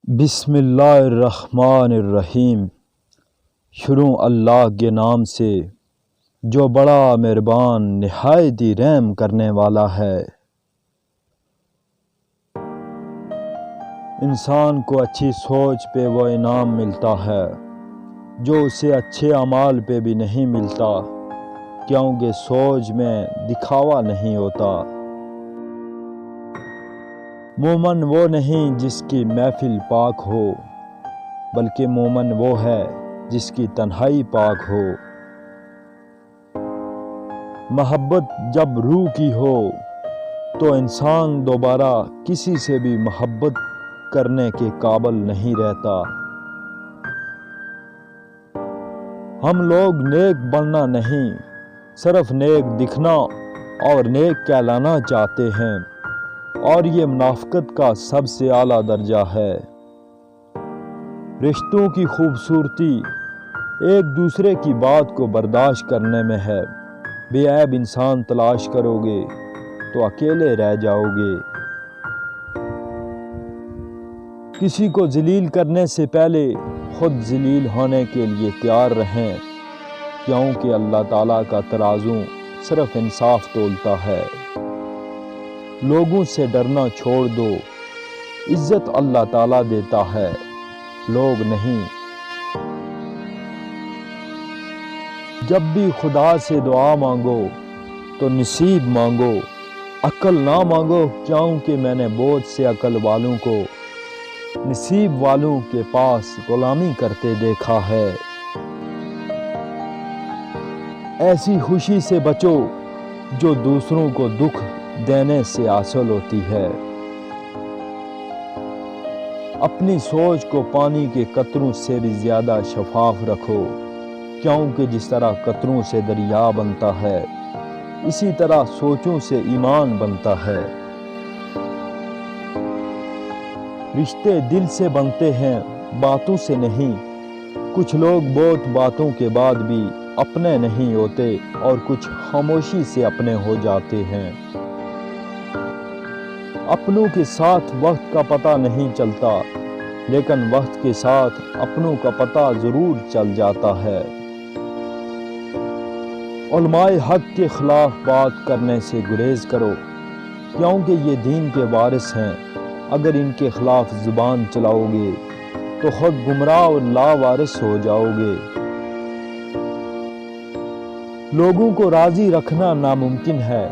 بسم اللہ الرحمن الرحیم۔ شروع اللہ کے نام سے جو بڑا مہربان نہایت ہی رحم کرنے والا ہے۔ انسان کو اچھی سوچ پہ وہ انعام ملتا ہے جو اسے اچھے اعمال پہ بھی نہیں ملتا، کیونکہ سوچ میں دکھاوا نہیں ہوتا۔ مومن وہ نہیں جس کی محفل پاک ہو، بلکہ مومن وہ ہے جس کی تنہائی پاک ہو۔ محبت جب روح کی ہو تو انسان دوبارہ کسی سے بھی محبت کرنے کے قابل نہیں رہتا۔ ہم لوگ نیک بننا نہیں، صرف نیک دکھنا اور نیک کہلانا چاہتے ہیں، اور یہ منافقت کا سب سے اعلیٰ درجہ ہے۔ رشتوں کی خوبصورتی ایک دوسرے کی بات کو برداشت کرنے میں ہے۔ بے عیب انسان تلاش کرو گے تو اکیلے رہ جاؤ گے۔ کسی کو ذلیل کرنے سے پہلے خود ذلیل ہونے کے لیے تیار رہیں، کیونکہ اللہ تعالیٰ کا ترازو صرف انصاف تولتا ہے۔ لوگوں سے ڈرنا چھوڑ دو، عزت اللہ تعالیٰ دیتا ہے، لوگ نہیں۔ جب بھی خدا سے دعا مانگو تو نصیب مانگو، عقل نہ مانگو، کیونکہ میں نے بہت سے عقل والوں کو نصیب والوں کے پاس غلامی کرتے دیکھا ہے۔ ایسی خوشی سے بچو جو دوسروں کو دکھ دینے سے حاصل ہوتی ہے۔ اپنی سوچ کو پانی کے قطروں سے بھی زیادہ شفاف رکھو، کیونکہ جس طرح قطروں سے دریا بنتا ہے، اسی طرح سوچوں سے ایمان بنتا ہے۔ رشتے دل سے بنتے ہیں، باتوں سے نہیں۔ کچھ لوگ بہت باتوں کے بعد بھی اپنے نہیں ہوتے، اور کچھ خاموشی سے اپنے ہو جاتے ہیں۔ اپنوں کے ساتھ وقت کا پتہ نہیں چلتا، لیکن وقت کے ساتھ اپنوں کا پتہ ضرور چل جاتا ہے۔ علماء حق کے خلاف بات کرنے سے گریز کرو، کیونکہ یہ دین کے وارث ہیں۔ اگر ان کے خلاف زبان چلاؤ گے تو خود گمراہ اور لاوارث ہو جاؤ گے۔ لوگوں کو راضی رکھنا ناممکن ہے،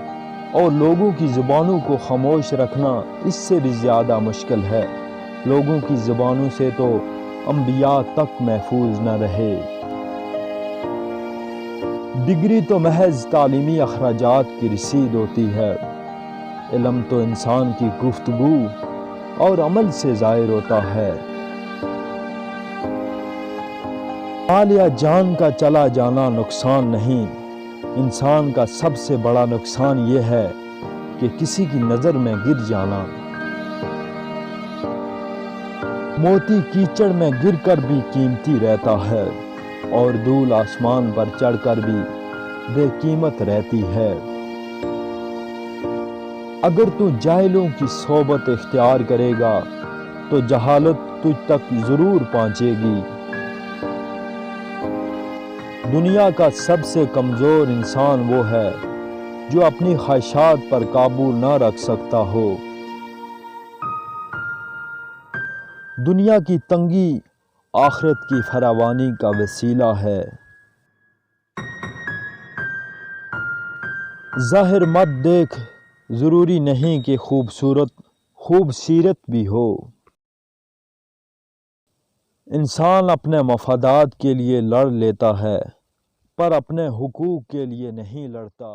اور لوگوں کی زبانوں کو خاموش رکھنا اس سے بھی زیادہ مشکل ہے۔ لوگوں کی زبانوں سے تو انبیاء تک محفوظ نہ رہے۔ ڈگری تو محض تعلیمی اخراجات کی رسید ہوتی ہے، علم تو انسان کی گفتگو اور عمل سے ظاہر ہوتا ہے۔ مال یا جان کا چلا جانا نقصان نہیں، انسان کا سب سے بڑا نقصان یہ ہے کہ کسی کی نظر میں گر جانا۔ موتی کیچڑ میں گر کر بھی قیمتی رہتا ہے، اور دھول آسمان پر چڑھ کر بھی بے قیمت رہتی ہے۔ اگر تو جاہلوں کی صحبت اختیار کرے گا تو جہالت تجھ تک ضرور پہنچے گی۔ دنیا کا سب سے کمزور انسان وہ ہے جو اپنی خواہشات پر قابو نہ رکھ سکتا ہو۔ دنیا کی تنگی آخرت کی فراوانی کا وسیلہ ہے۔ ظاہر مت دیکھ، ضروری نہیں کہ خوب سیرت بھی ہو۔ انسان اپنے مفادات کے لیے لڑ لیتا ہے، پر اپنے حقوق کے لیے نہیں لڑتا۔